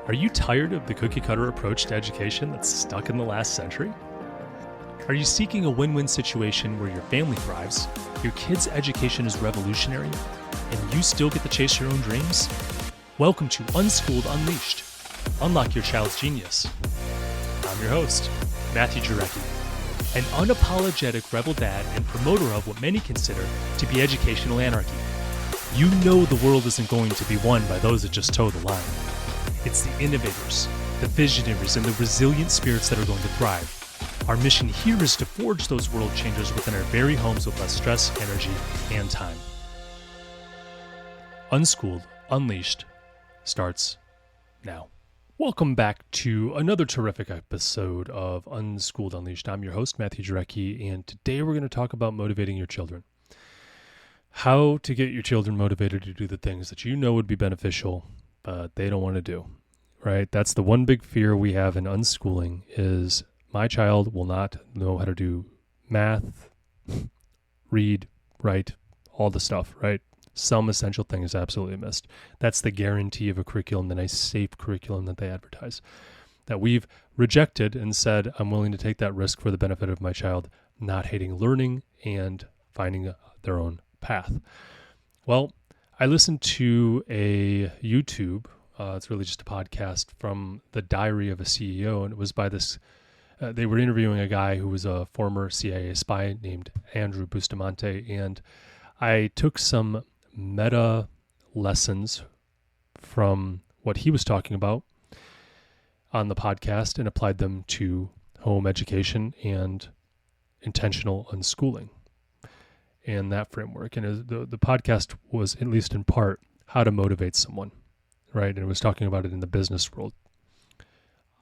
Are you tired of the cookie-cutter approach to education that's stuck in the last century? Are you seeking a win-win situation where your family thrives, your kid's education is revolutionary, and you still get to chase your own dreams? Welcome to Unschooled Unleashed. Unlock your child's genius. I'm your host, Matthew Jarecki, an unapologetic rebel dad and promoter of what many consider to be educational anarchy. You know the world isn't going to be won by those that just toe the line. It's the innovators, the visionaries, and the resilient spirits that are going to thrive. Our mission here is to forge those world changers within our very homes with less stress, energy, and time. Unschooled Unleashed starts now. Welcome back to another terrific episode of Unschooled Unleashed. I'm your host, Matthew Jarecki, and today we're going to talk about motivating your children. How to get your children motivated to do the things that you know would be beneficial, but they don't want to do, right? That's the one big fear we have in unschooling is my child will not know how to do math, read, write, all the stuff, right? Some essential thing is absolutely missed. That's the guarantee of a curriculum, the nice, safe curriculum that they advertise, that we've rejected and said, I'm willing to take that risk for the benefit of my child, not hating learning and finding their own path. Well, I listened to a YouTube, it's really just a podcast from the Diary of a CEO, and it was by this, they were interviewing a guy who was a former CIA spy named Andrew Bustamante, and I took some meta lessons from what he was talking about on the podcast and applied them to home education and intentional unschooling and that framework. And the podcast was, at least in part, how to motivate someone, right? And it was talking about it in the business world.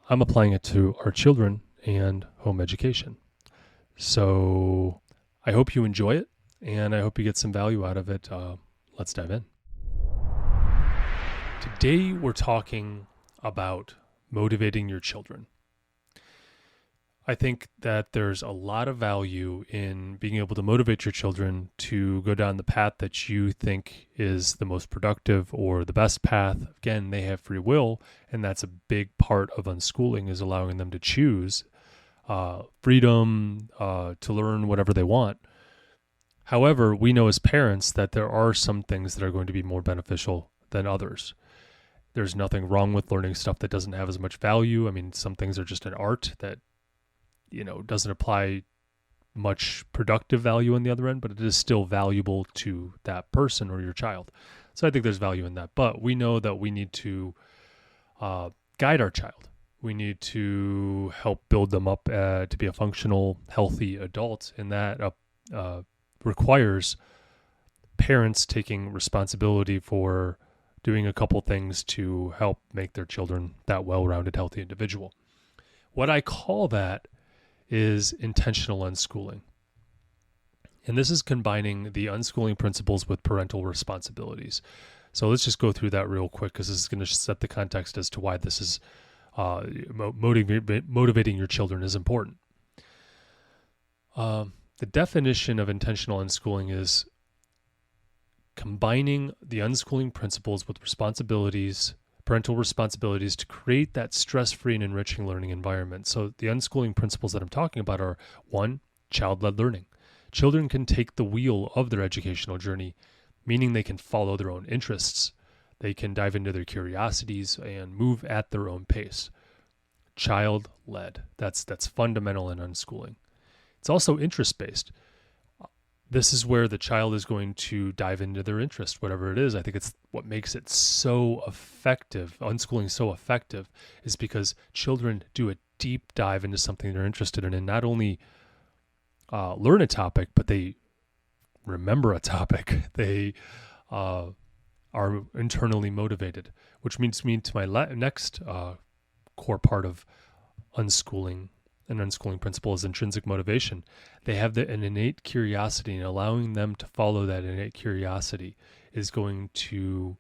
I'm applying it to our children and home education. So I hope you enjoy it, and I hope you get some value out of it. Let's dive in. Today, we're talking about motivating your children. I think that there's a lot of value in being able to motivate your children to go down the path that you think is the most productive or the best path. Again, they have free will, and that's a big part of unschooling, is allowing them to choose freedom to learn whatever they want. However, we know as parents that there are some things that are going to be more beneficial than others. There's nothing wrong with learning stuff that doesn't have as much value. I mean, some things are just an art that, doesn't apply much productive value on the other end, but it is still valuable to that person or your child. So I think there's value in that. But we know that we need to guide our child. We need to help build them up to be a functional, healthy adult, and that requires parents taking responsibility for doing a couple things to help make their children that well-rounded, healthy individual. What I call that is intentional unschooling. And this is combining the unschooling principles with parental responsibilities. So let's just go through that real quick, because this is going to set the context as to why this is motivating your children is important. The definition of intentional unschooling is combining the unschooling principles with parental responsibilities to create that stress-free and enriching learning environment. So the unschooling principles that I'm talking about are, 1, child-led learning. Children can take the wheel of their educational journey, meaning they can follow their own interests. They can dive into their curiosities and move at their own pace. Child-led. That's fundamental in unschooling. It's also interest-based. This is where the child is going to dive into their interest, whatever it is. I think it's what makes it so effective, unschooling so effective, is because children do a deep dive into something they're interested in, and not only learn a topic, but they remember a topic. They are internally motivated, which means me to my next core part of unschooling. An unschooling principle is intrinsic motivation. They have an innate curiosity, and allowing them to follow that innate curiosity is going to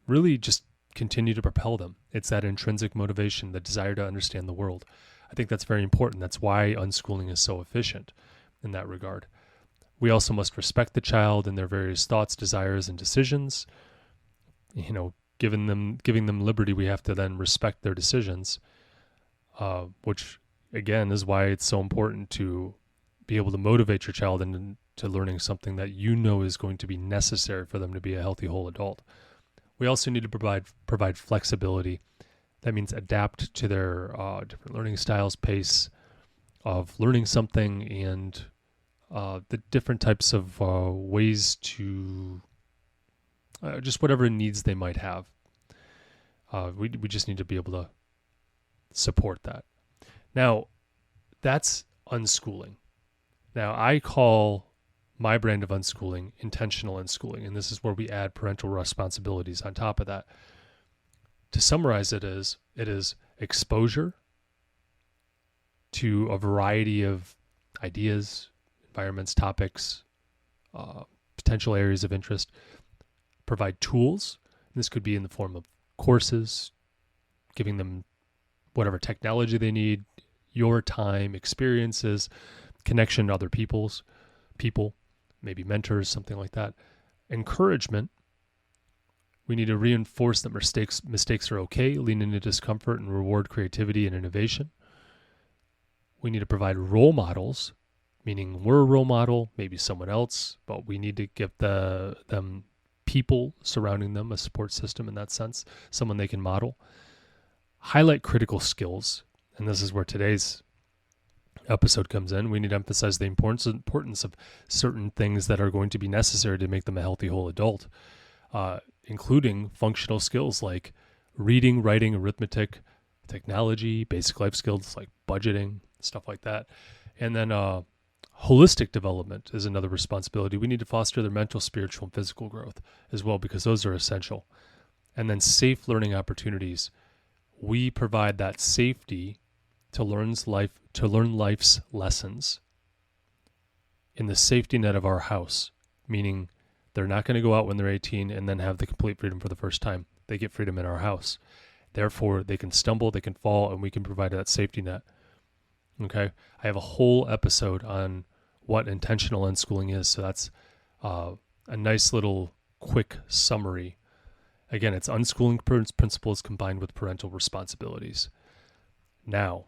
really just continue to propel them. It's that intrinsic motivation, the desire to understand the world. I think that's very important. That's why unschooling is so efficient in that regard. We also must respect the child and their various thoughts, desires, and decisions. giving them liberty, we have to then respect their decisions, which again is why it's so important to be able to motivate your child into learning something that you know is going to be necessary for them to be a healthy whole adult. We also need to provide flexibility. That means adapt to their different learning styles, pace of learning something, and the different types of ways to just whatever needs they might have. We just need to be able to support that. Now, that's unschooling. Now, I call my brand of unschooling intentional unschooling, and this is where we add parental responsibilities on top of that. To summarize it is exposure to a variety of ideas, environments, topics, potential areas of interest. Provide tools. This could be in the form of courses, giving them whatever technology they need, your time, experiences, connection to other people, maybe mentors, something like that. Encouragement. We need to reinforce that mistakes are okay, lean into discomfort, and reward creativity and innovation. We need to provide role models, meaning we're a role model, maybe someone else, but we need to give them people surrounding them, a support system in that sense, someone they can model. Highlight critical skills, and this is where today's episode comes in. We need to emphasize the importance of certain things that are going to be necessary to make them a healthy whole adult, including functional skills like reading, writing, arithmetic, technology, basic life skills like budgeting, stuff like that. And then holistic development is another responsibility. We need to foster their mental, spiritual, and physical growth as well, because those are essential. And then safe learning opportunities. We provide that safety to learn life's lessons in the safety net of our house, meaning they're not going to go out when they're 18 and then have the complete freedom for the first time. They get freedom in our house. Therefore, they can stumble, they can fall, and we can provide that safety net. Okay? I have a whole episode on what intentional unschooling is, so that's a nice little quick summary. Again, it's unschooling principles combined with parental responsibilities. Now,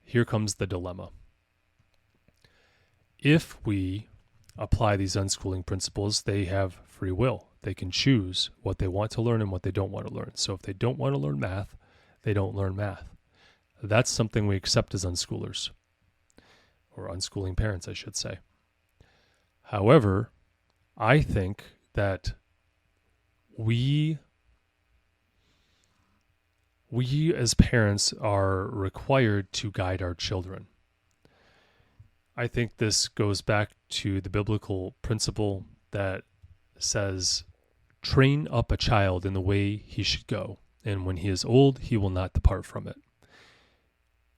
here comes the dilemma. If we apply these unschooling principles, they have free will. They can choose what they want to learn and what they don't want to learn. So if they don't want to learn math, they don't learn math. That's something we accept as unschoolers, or unschooling parents, I should say. However, I think that we as parents are required to guide our children. I think this goes back to the biblical principle that says, train up a child in the way he should go, and when he is old, he will not depart from it.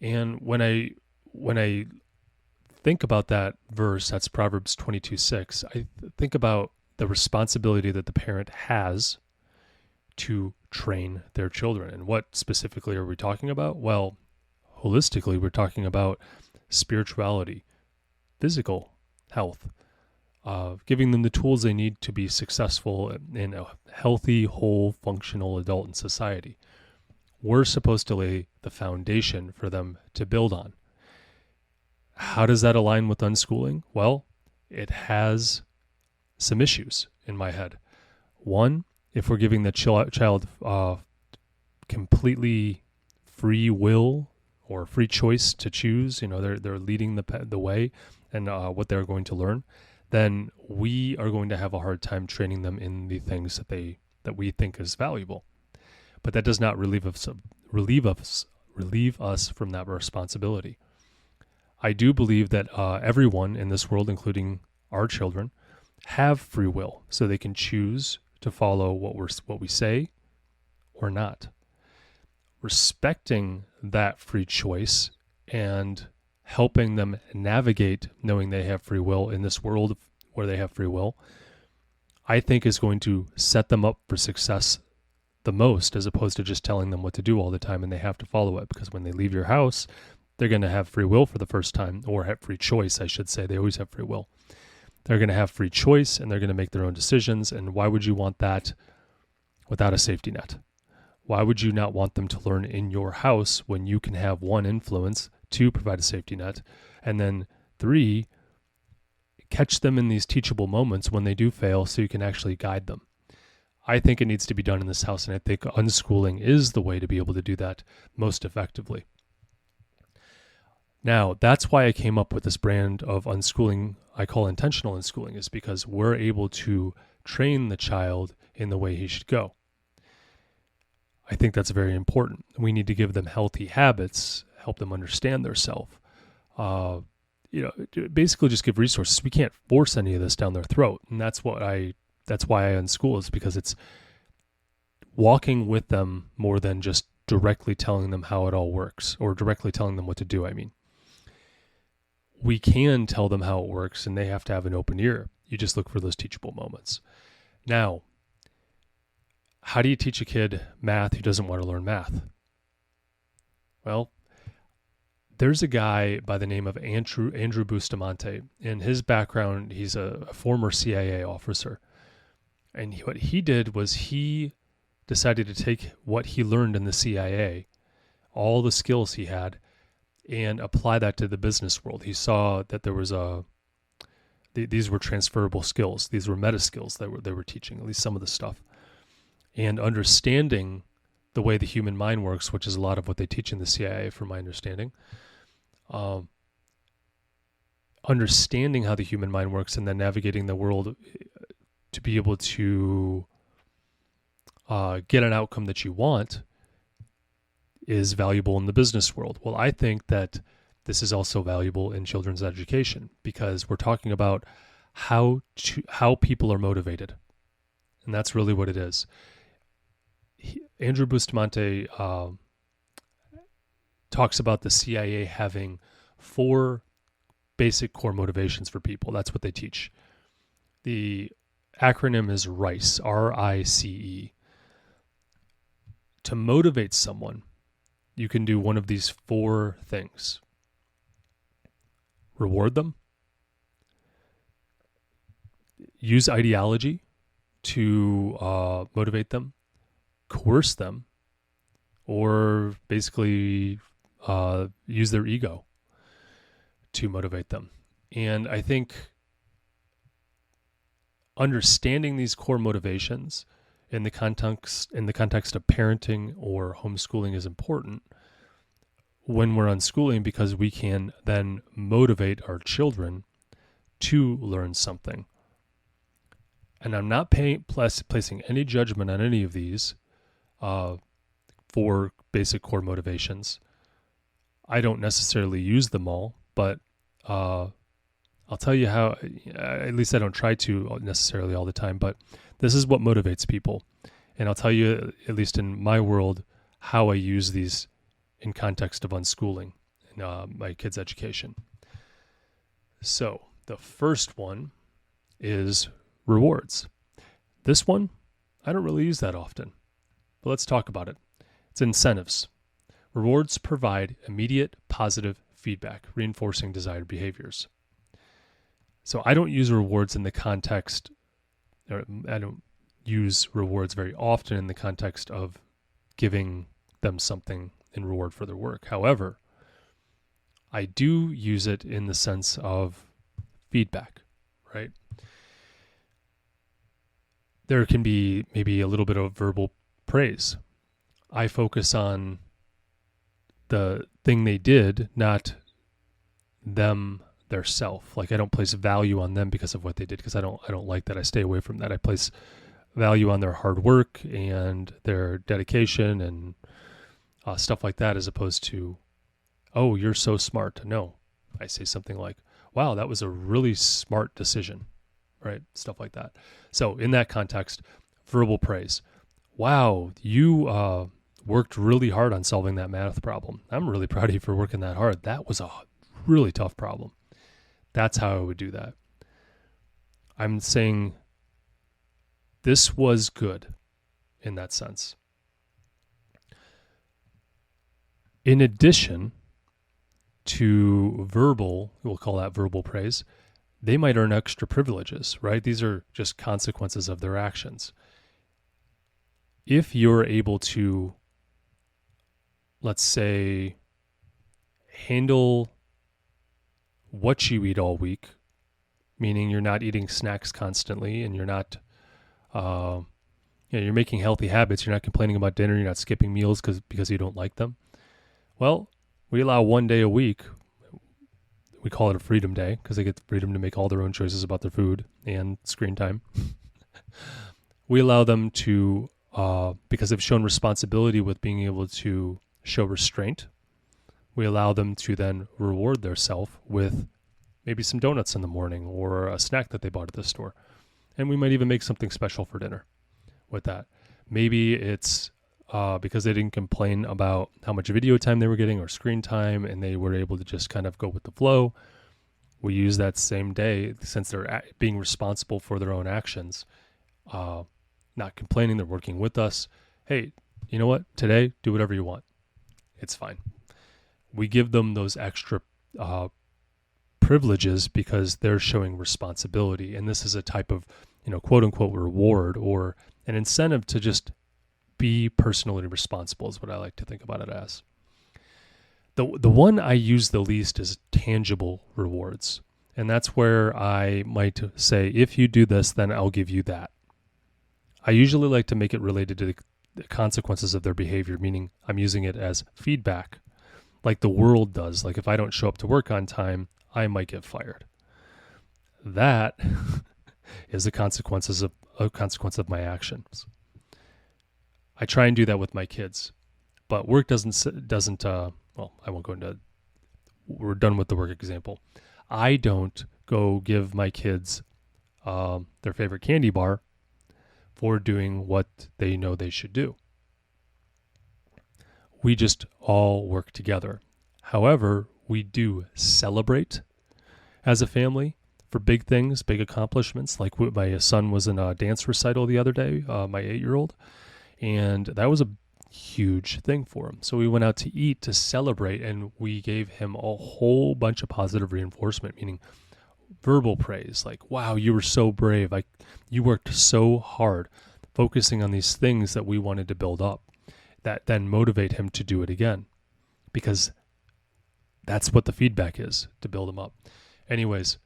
And when I think about that verse, that's Proverbs 22:6, I think about the responsibility that the parent has to train their children. And what specifically are we talking about? Well, holistically, we're talking about spirituality, physical health, giving them the tools they need to be successful in a healthy, whole, functional adult in society. We're supposed to lay the foundation for them to build on. How does that align with unschooling? Well, it has some issues in my head. One, if we're giving the child completely free will or free choice to choose, they're leading the way and what they're going to learn, then we are going to have a hard time training them in the things that we think is valuable. But that does not relieve us from that responsibility. I do believe that everyone in this world, including our children, have free will, so they can choose to follow what we say or not. Respecting that free choice and helping them navigate knowing they have free will in this world where they have free will, I think is going to set them up for success the most, as opposed to just telling them what to do all the time and they have to follow it. Because when they leave your house, they're going to have free will for the first time, or have free choice, I should say. They always have free will. They're going to have free choice and they're going to make their own decisions. And why would you want that without a safety net? Why would you not want them to learn in your house when you can have 1, influence, 2, provide a safety net, and then 3, catch them in these teachable moments when they do fail so you can actually guide them? I think it needs to be done in this house, and I think unschooling is the way to be able to do that most effectively. Now, that's why I came up with this brand of unschooling I call intentional unschooling, is because we're able to train the child in the way he should go. I think that's very important. We need to give them healthy habits, help them understand their self. Basically just give resources. We can't force any of this down their throat, and that's why I unschool, is because it's walking with them more than just directly telling them how it all works, or directly telling them what to do. I mean, we can tell them how it works, and they have to have an open ear. You just look for those teachable moments. Now, how do you teach a kid math who doesn't want to learn math? Well, there's a guy by the name of Andrew Bustamante. In his background, he's a former CIA officer. And what he did was he decided to take what he learned in the CIA, all the skills he had, and apply that to the business world. He saw that there was these were transferable skills. These were meta skills that they were teaching, at least some of the stuff. And understanding the way the human mind works, which is a lot of what they teach in the CIA, from my understanding. Understanding how the human mind works and then navigating the world to be able to get an outcome that you want is valuable in the business world. Well, I think that this is also valuable in children's education, because we're talking about how people are motivated. And that's really what it is. Andrew Bustamante talks about the CIA having 4 basic core motivations for people. That's what they teach. The acronym is RICE, R-I-C-E. To motivate someone, you can do one of these 4 things. Reward them. Use ideology to motivate them. Coerce them. Or basically use their ego to motivate them. And I think understanding these core motivations in the context of parenting or homeschooling is important when we're unschooling, because we can then motivate our children to learn something. And I'm not placing any judgment on any of these 4 basic core motivations. I don't necessarily use them all, but I'll tell you how, at least I don't try to necessarily all the time, but this is what motivates people. And I'll tell you, at least in my world, how I use these in context of unschooling in my kids' education. So the first one is rewards. This one, I don't really use that often, but let's talk about it. It's incentives. Rewards provide immediate positive feedback, reinforcing desired behaviors. So I don't use rewards in the context, or I don't use rewards very often in the context of giving them something in reward for their work. However, I do use it in the sense of feedback, right? There can be maybe a little bit of verbal praise. I focus on the thing they did, not them, their self. Like, I don't place value on them because of what they did, because I don't like that. I stay away from that. I place value on their hard work and their dedication and stuff like that, as opposed to, oh, you're so smart. No, I say something like, wow, that was a really smart decision, right? Stuff like that. So in that context, verbal praise. Wow, you worked really hard on solving that math problem. I'm really proud of you for working that hard. That was a really tough problem. That's how I would do that. I'm saying this was good in that sense. In addition to verbal, we'll call that verbal praise, they might earn extra privileges, right? These are just consequences of their actions. If you're able to let's say, handle what you eat all week, meaning you're not eating snacks constantly and you're not, you're making healthy habits. You're not complaining about dinner. You're not skipping meals because you don't like them. Well, we allow 1 day a week. We call it a freedom day because they get the freedom to make all their own choices about their food and screen time. We allow them to, because they've shown responsibility with being able to show restraint, we allow them to then reward themselves with maybe some donuts in the morning or a snack that they bought at the store. And we might even make something special for dinner with that. Maybe it's because they didn't complain about how much video time they were getting or screen time, and they were able to just kind of go with the flow. We use that same day, since they're being responsible for their own actions, not complaining, they're working with us. Hey, you know what? Today, do whatever you want. It's fine. We give them those extra privileges because they're showing responsibility. And this is a type of, quote unquote reward or an incentive to just be personally responsible is what I like to think about it as. The one I use the least is tangible rewards. And that's where I might say, if you do this, then I'll give you that. I usually like to make it related to the consequences of their behavior, meaning I'm using it as feedback, like the world does. Like if I don't show up to work on time, I might get fired. That is a consequence of my actions. I try and do that with my kids, but work doesn't. Well, I won't go into. We're done with the work example. I don't go give my kids their favorite candy bar for doing what they know they should do. We just all work together. However, we do celebrate as a family for big things, big accomplishments. Like my son was in a dance recital the other day, my 8-year-old, and that was a huge thing for him. So we went out to eat to celebrate, and we gave him a whole bunch of positive reinforcement, meaning verbal praise, like, wow, you were so brave. You worked so hard, focusing on these things that we wanted to build up, that then motivate him to do it again, because that's what the feedback is, to build him up. Anyways,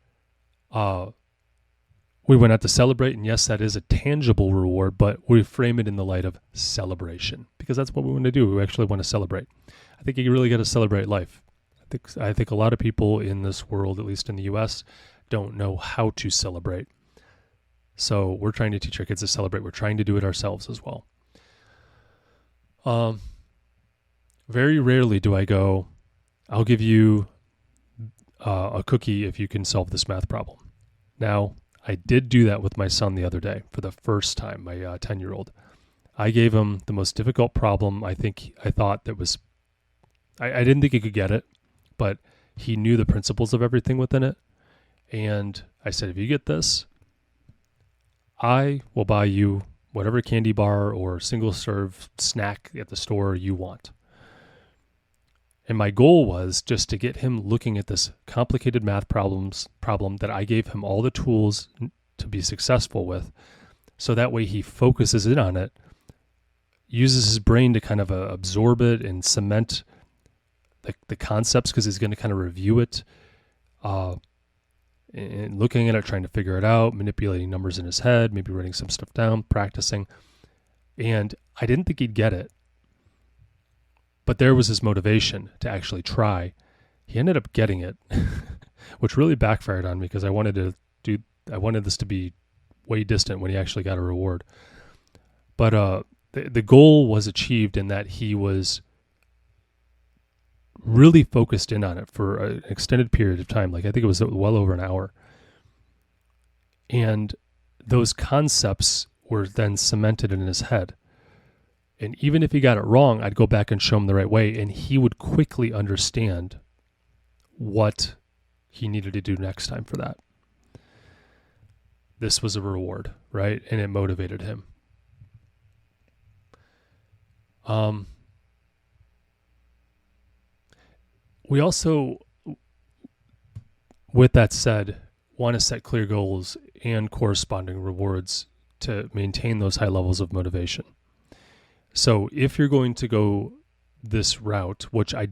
we went out to celebrate, and yes, that is a tangible reward, but we frame it in the light of celebration, because that's what we want to do. We actually want to celebrate. I think you really got to celebrate life. I think a lot of people in this world, at least in the U.S., don't know how to celebrate. So we're trying to teach our kids to celebrate. We're trying to do it ourselves as well. Very rarely do I go, I'll give you a cookie if you can solve this math problem. Now, I did do that with my son the other day for the first time, my 10-year-old. I gave him the most difficult problem I thought that was, I didn't think he could get it, but he knew the principles of everything within it. And I said, if you get this, I will buy you whatever candy bar or single serve snack at the store you want. And my goal was just to get him looking at this complicated math problem that I gave him all the tools to be successful with. So that way he focuses in on it, uses his brain to kind of absorb it and cement the concepts, because he's going to kind of review it, and looking at it, trying to figure it out, manipulating numbers in his head, maybe writing some stuff down, practicing. And I didn't think he'd get it. But there was his motivation to actually try. He ended up getting it, which really backfired on me, because I wanted this to be way distant when he actually got a reward. But the goal was achieved in that he was really focused in on it for an extended period of time. Like I think it was well over an hour. And those concepts were then cemented in his head. And even if he got it wrong, I'd go back and show him the right way, and he would quickly understand what he needed to do next time for that. This was a reward, right? And it motivated him. We also, with that said, want to set clear goals and corresponding rewards to maintain those high levels of motivation. So if you're going to go this route, which I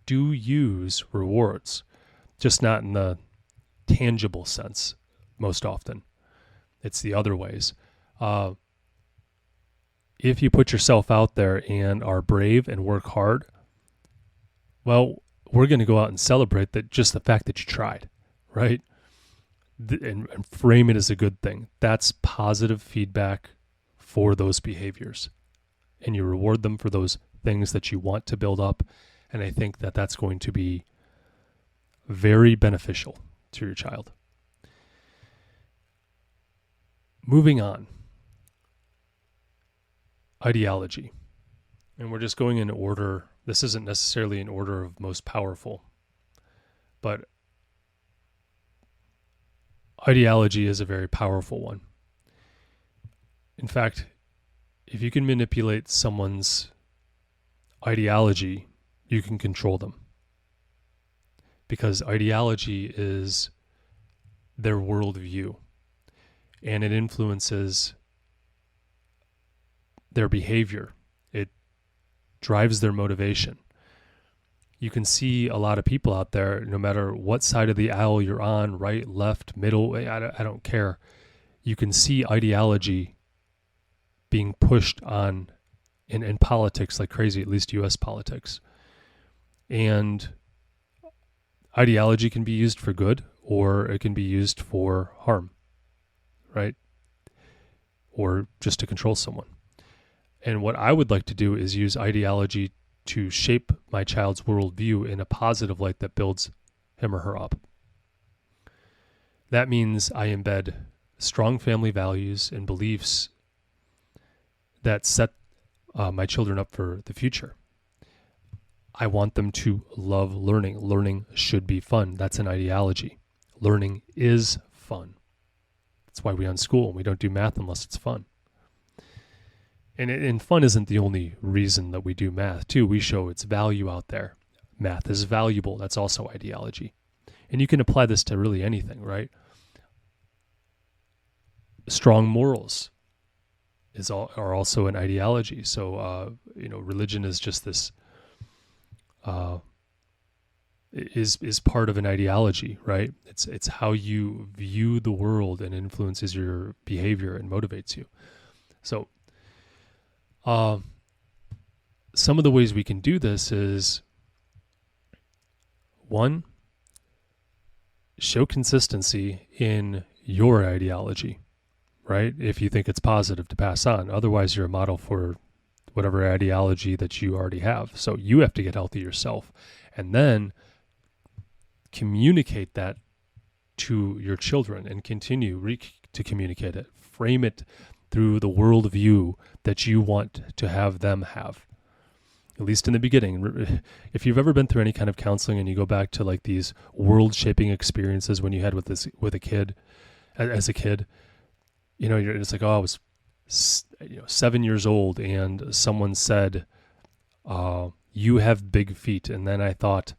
do use rewards, just not in the tangible sense most often. It's the other ways. If you put yourself out there and are brave and work hard, well, we're going to go out and celebrate that, just the fact that you tried, right? And frame it as a good thing. That's positive feedback for those behaviors. And you reward them for those things that you want to build up. And I think that that's going to be very beneficial to your child. Moving on. Ideology. And we're just going in order. This isn't necessarily in order of most powerful, but ideology is a very powerful one. In fact, if you can manipulate someone's ideology, you can control them. Because ideology is their worldview, and it influences their behavior. It drives their motivation. You can see a lot of people out there, no matter what side of the aisle you're on, right, left, middle, I don't care. You can see ideology being pushed on in politics like crazy, at least U.S. politics. And ideology can be used for good, or it can be used for harm, right? Or just to control someone. And what I would like to do is use ideology to shape my child's worldview in a positive light that builds him or her up. That means I embed strong family values and beliefs that set my children up for the future. I want them to love learning. Learning should be fun. That's an ideology. Learning is fun. That's why we unschool. We don't do math unless it's fun. And fun isn't the only reason that we do math, too. We show its value out there. Math is valuable. That's also ideology. And you can apply this to really anything, right? Strong morals are also an ideology. So, religion is just this, is part of an ideology, right? It's how you view the world and influences your behavior and motivates you. So, some of the ways we can do this is, one, show consistency in your ideology, right? If you think it's positive to pass on. Otherwise, you're a model for whatever ideology that you already have. So you have to get healthy yourself. And then communicate that to your children and continue to communicate it. Frame it through the worldview that you want to have them have, at least in the beginning. If you've ever been through any kind of counseling and you go back to like these world-shaping experiences when you had with a kid, as a kid, it's like, I was 7 years old and someone said, you have big feet. And then I thought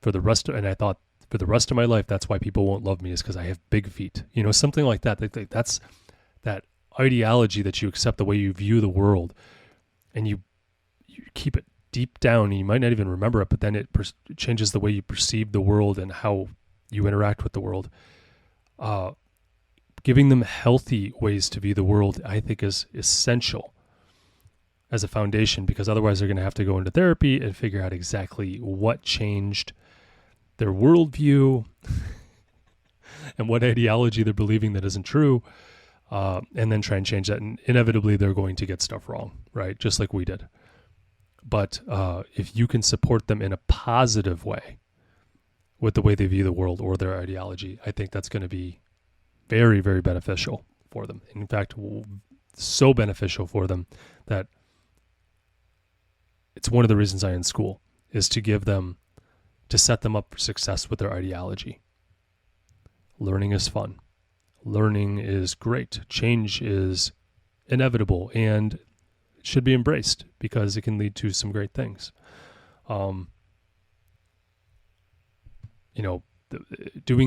for the rest of my life, that's why people won't love me, is because I have big feet, something like that. That's that ideology that you accept the way you view the world, and you keep it deep down, and you might not even remember it, but then it changes the way you perceive the world and how you interact with the world. Giving them healthy ways to view the world, I think, is essential as a foundation, because otherwise they're going to have to go into therapy and figure out exactly what changed their worldview and what ideology they're believing that isn't true. And then try and change that. And inevitably, they're going to get stuff wrong, right? Just like we did. But if you can support them in a positive way with the way they view the world or their ideology, I think that's going to be very, very beneficial for them. In fact, so beneficial for them that it's one of the reasons I unschool, is to set them up for success with their ideology. Learning is fun. Learning is great. Change is inevitable and it should be embraced because it can lead to some great things. Doing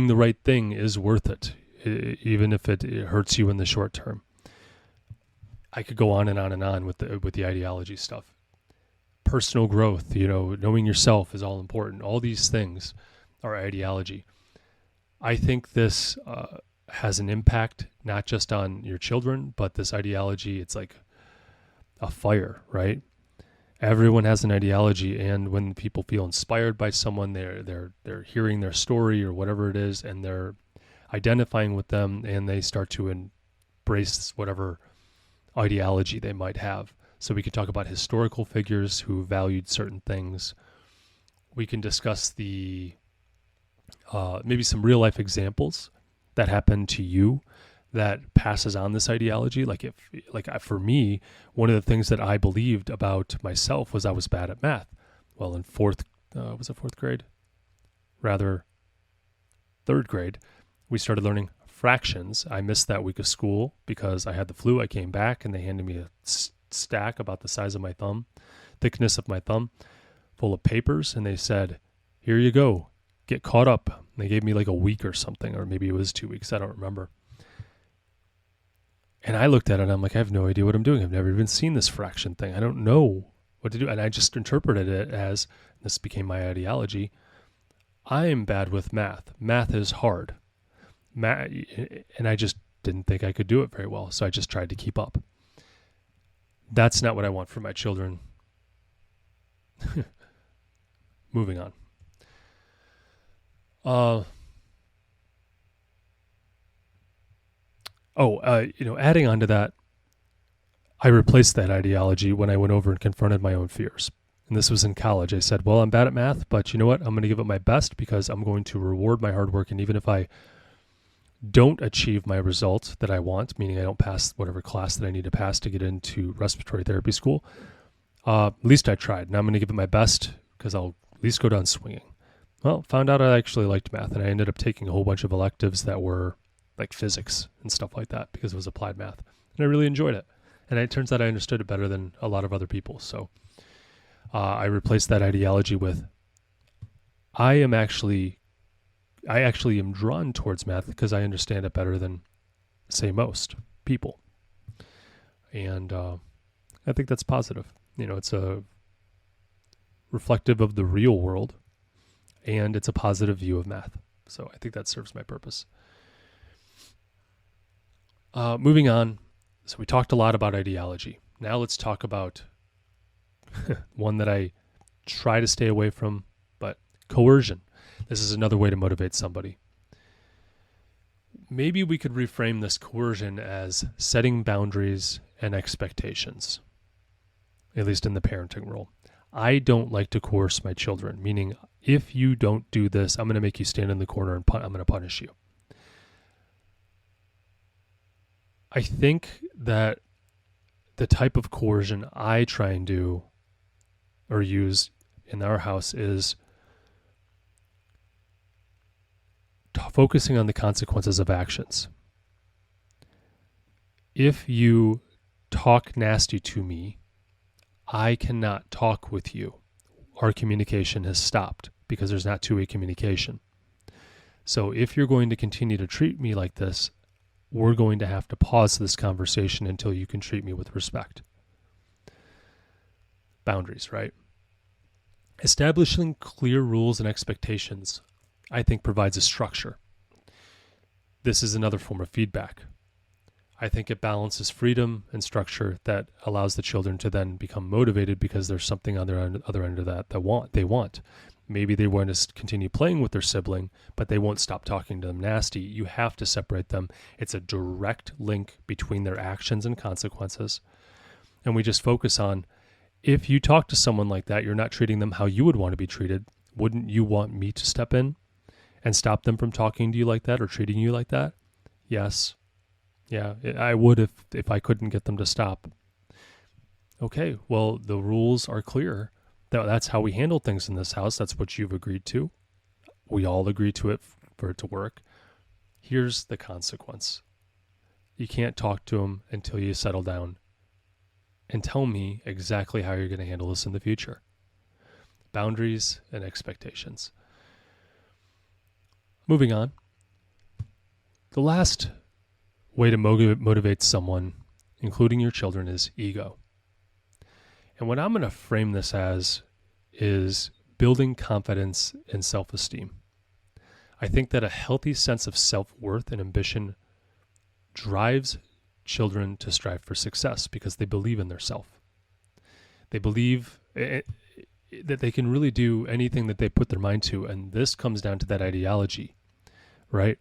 the right thing is worth it, even if it hurts you in the short term. I could go on and on and on with the ideology stuff. personal growth, knowing yourself is all important. All these things are ideology. I think this has an impact not just on your children, but this ideology, it's like a fire, right? Everyone has an ideology, and when people feel inspired by someone, they're hearing their story or whatever it is, and they're identifying with them, and they start to embrace whatever ideology they might have. So we can talk about historical figures who valued certain things. We can discuss the maybe some real life examples that happened to you that passes on this ideology. For me, one of the things that I believed about myself was I was bad at math. Well, in fourth grade? Rather, third grade, we started learning fractions. I missed that week of school because I had the flu. I came back and they handed me a stack about the size of my thumb, thickness of my thumb, full of papers. And they said, here you go, get caught up. And they gave me like a week or something, or maybe it was 2 weeks. I don't remember. And I looked at it and I'm like, I have no idea what I'm doing. I've never even seen this fraction thing. I don't know what to do. And I just interpreted it as, this became my ideology, I am bad with math. Math is hard. And I just didn't think I could do it very well. So I just tried to keep up. That's not what I want for my children. Moving on. Adding on to that, I replaced that ideology when I went over and confronted my own fears. And this was in college. I said, well, I'm bad at math, but you know what? I'm going to give it my best because I'm going to reward my hard work. And even if I don't achieve my result that I want, meaning I don't pass whatever class that I need to pass to get into respiratory therapy school, at least I tried. And I'm going to give it my best because I'll at least go down swinging. Well, found out I actually liked math, and I ended up taking a whole bunch of electives that were like physics and stuff like that because it was applied math. And I really enjoyed it. And it turns out I understood it better than a lot of other people. So I replaced that ideology with, I actually am drawn towards math because I understand it better than, say, most people. And I think that's positive. It's a reflective of the real world, and it's a positive view of math. So I think that serves my purpose. Moving on. So we talked a lot about ideology. Now let's talk about one that I try to stay away from, but coercion. This is another way to motivate somebody. Maybe we could reframe this coercion as setting boundaries and expectations, at least in the parenting role. I don't like to coerce my children, meaning if you don't do this, I'm going to make you stand in the corner and I'm going to punish you. I think that the type of coercion I try and do or use in our house is focusing on the consequences of actions. If you talk nasty to me, I cannot talk with you. Our communication has stopped because there's not two-way communication. So if you're going to continue to treat me like this, we're going to have to pause this conversation until you can treat me with respect. Boundaries, right? Establishing clear rules and expectations, I think, provides a structure. This is another form of feedback. I think it balances freedom and structure that allows the children to then become motivated because there's something on their other end of that they want. Maybe they want to continue playing with their sibling, but they won't stop talking to them nasty. You have to separate them. It's a direct link between their actions and consequences. And we just focus on, if you talk to someone like that, you're not treating them how you would want to be treated. Wouldn't you want me to step in and stop them from talking to you like that or treating you like that? Yes. Yeah, I would if I couldn't get them to stop. Okay, well, the rules are clear. That's how we handle things in this house. That's what you've agreed to. We all agree to it for it to work. Here's the consequence. You can't talk to them until you settle down and tell me exactly how you're going to handle this in the future. Boundaries and expectations. Moving on. The last way to motivate someone, including your children, is ego. And what I'm going to frame this as is building confidence and self-esteem. I think that a healthy sense of self-worth and ambition drives children to strive for success because they believe in their self. They believe that they can really do anything that they put their mind to. And this comes down to that ideology, right?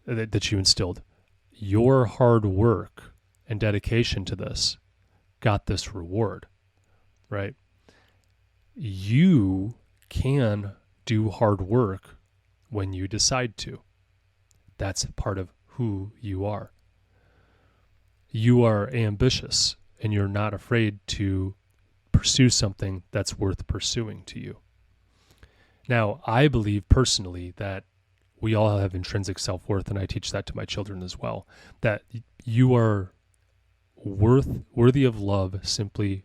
That you instilled. Your hard work and dedication to this got this reward, right? You can do hard work when you decide to. That's part of who you are. You are ambitious and you're not afraid to pursue something that's worth pursuing to you. Now, I believe personally that we all have intrinsic self-worth, and I teach that to my children as well, that you are worthy of love simply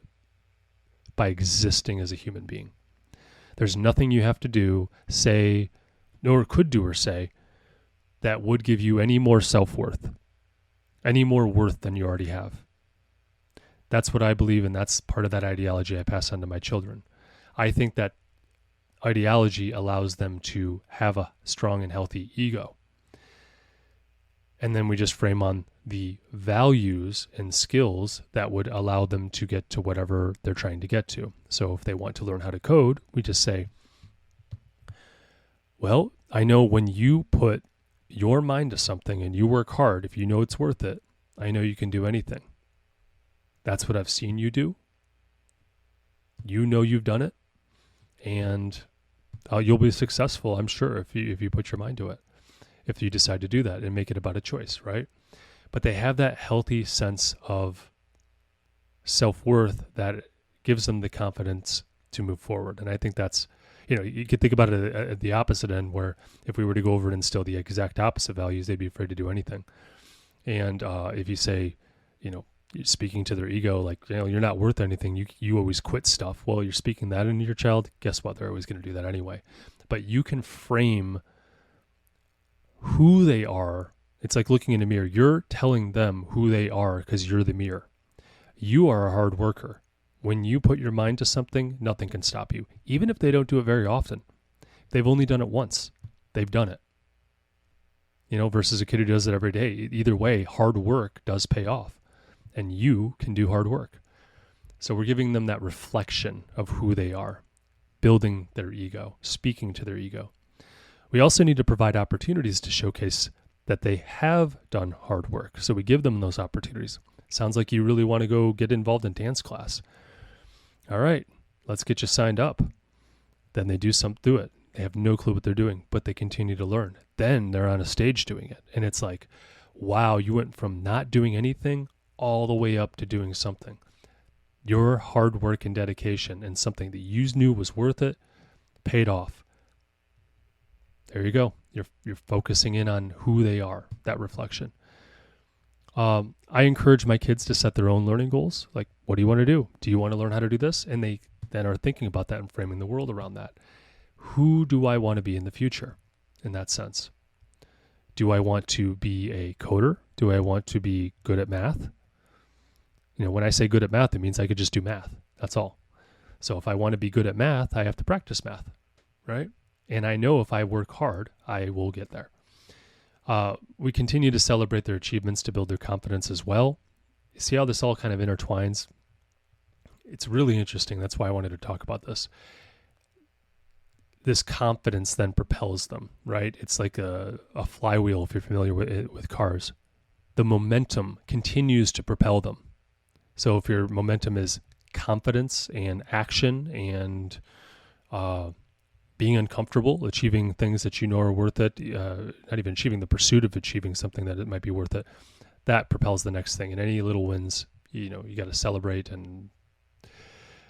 by existing as a human being. There's nothing you have to do, say, nor could do or say, that would give you any more self-worth, any more worth than you already have. That's what I believe, and that's part of that ideology I pass on to my children. I think that ideology allows them to have a strong and healthy ego. And then we just frame on the values and skills that would allow them to get to whatever they're trying to get to. So if they want to learn how to code, we just say, well, I know when you put your mind to something and you work hard, if you know it's worth it, I know you can do anything. That's what I've seen you do. You know you've done it, and you'll be successful, I'm sure, if you put your mind to it, if you decide to do that and make it about a choice, right? But they have that healthy sense of self-worth that gives them the confidence to move forward. And I think that's, you could think about it at the opposite end, where if we were to go over and instill the exact opposite values, they'd be afraid to do anything. And if you say, you're speaking to their ego, like, you're not worth anything, you always quit stuff. Well, you're speaking that into your child. Guess what? They're always going to do that anyway. But you can frame who they are. It's like looking in a mirror. You're telling them who they are because you're the mirror. You are a hard worker. When you put your mind to something, nothing can stop you. Even if they don't do it very often. If they've only done it once, they've done it. Versus a kid who does it every day. Either way, hard work does pay off. And you can do hard work. So we're giving them that reflection of who they are, building their ego, speaking to their ego. We also need to provide opportunities to showcase that they have done hard work. So we give them those opportunities. Sounds like you really want to go get involved in dance class. All right, let's get you signed up. Then they do it. They have no clue what they're doing, but they continue to learn. Then they're on a stage doing it. And it's like, wow, you went from not doing anything all the way up to doing something. Your hard work and dedication and something that you knew was worth it paid off. There you go. You're focusing in on who they are, that reflection. I encourage my kids to set their own learning goals. Like, what do you want to do? Do you want to learn how to do this? And they then are thinking about that and framing the world around that. Who do I want to be in the future in that sense? Do I want to be a coder? Do I want to be good at math? When I say good at math, it means I could just do math. That's all. So if I want to be good at math, I have to practice math, right? And I know if I work hard, I will get there. We continue to celebrate their achievements to build their confidence as well. You see how this all kind of intertwines? It's really interesting. That's why I wanted to talk about this. This confidence then propels them, right? It's like a flywheel, if you're familiar with cars. The momentum continues to propel them. So if your momentum is confidence and action and being uncomfortable, achieving things that you know are worth it, not even achieving, the pursuit of achieving something that it might be worth it, that propels the next thing. And any little wins, you got to celebrate, and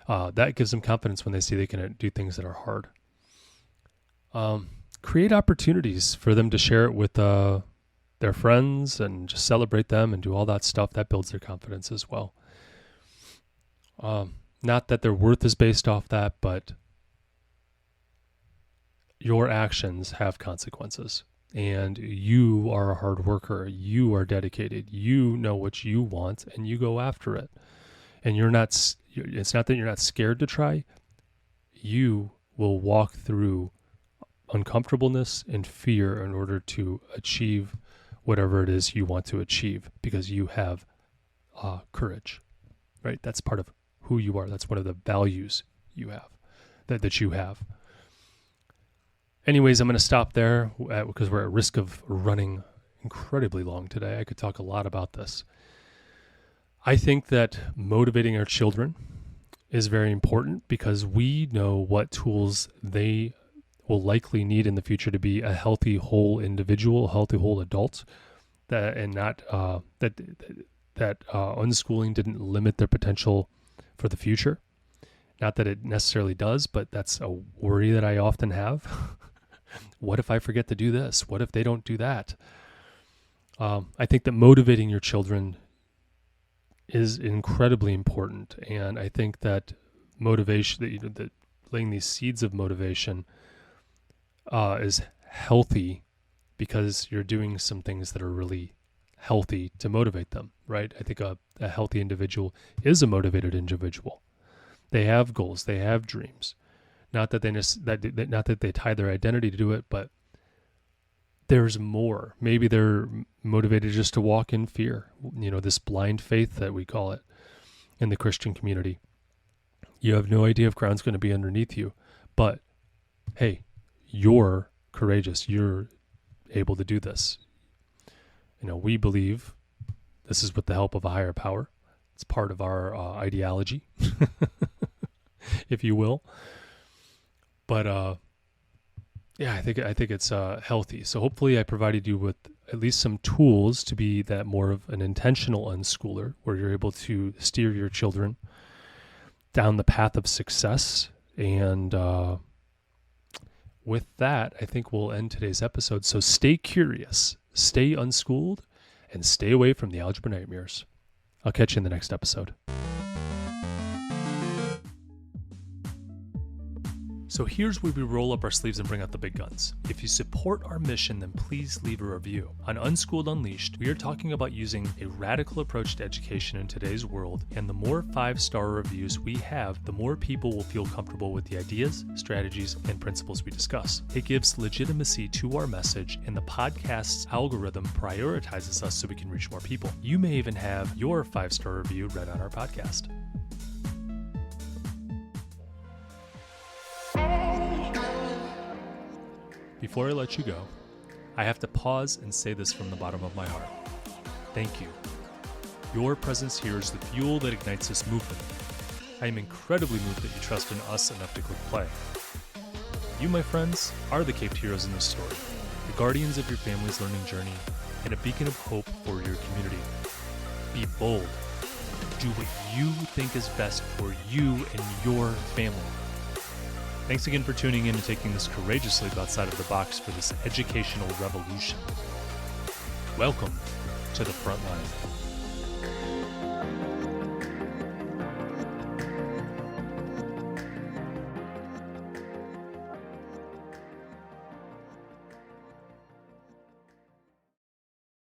that gives them confidence when they see they can do things that are hard. Create opportunities for them to share it with their friends and just celebrate them and do all that stuff. That builds their confidence as well. Not that their worth is based off that, but your actions have consequences, and you are a hard worker. You are dedicated. You know what you want, and you go after it. and it's not that you're not scared to try, you will walk through uncomfortableness and fear in order to achieve whatever it is you want to achieve, because you have courage, right? That's part of who you are. That's one of the values you have, that you have. Anyways, I'm going to stop there because we're at risk of running incredibly long today. I could talk a lot about this. I think that motivating our children is very important because we know what tools they will likely need in the future to be a healthy, whole individual, a healthy, whole adult, that unschooling didn't limit their potential for the future. Not that it necessarily does, but that's a worry that I often have. What if I forget to do this? What if they don't do that? I think that motivating your children is incredibly important, and I think that motivation, that laying these seeds of motivation, is healthy because you're doing some things that are really healthy to motivate them, right? I think a healthy individual is a motivated individual. They have goals, they have dreams. Not that they tie their identity to do it, but there's more. Maybe they're motivated just to walk in fear, this blind faith that we call it in the Christian community. You have no idea if ground's going to be underneath you, but hey, you're courageous. You're able to do this. We believe this is with the help of a higher power. It's part of our ideology, if you will. But I think it's healthy. So hopefully I provided you with at least some tools to be that more of an intentional unschooler, where you're able to steer your children down the path of success. And with that, I think we'll end today's episode. So stay curious, stay unschooled, and stay away from the algebra nightmares. I'll catch you in the next episode. So here's where we roll up our sleeves and bring out the big guns. If you support our mission, then please leave a review. On Unschooled Unleashed, we are talking about using a radical approach to education in today's world, and the more 5-star reviews we have, the more people will feel comfortable with the ideas, strategies, and principles we discuss. It gives legitimacy to our message, and the podcast's algorithm prioritizes us so we can reach more people. You may even have your 5-star review read on our podcast. Before I let you go, I have to pause and say this from the bottom of my heart. Thank you. Your presence here is the fuel that ignites this movement. I am incredibly moved that you trust in us enough to click play. You, my friends, are the caped heroes in this story, the guardians of your family's learning journey, and a beacon of hope for your community. Be bold. Do what you think is best for you and your family. Thanks again for tuning in and taking this courageous leap outside of the box for this educational revolution. Welcome to the front line.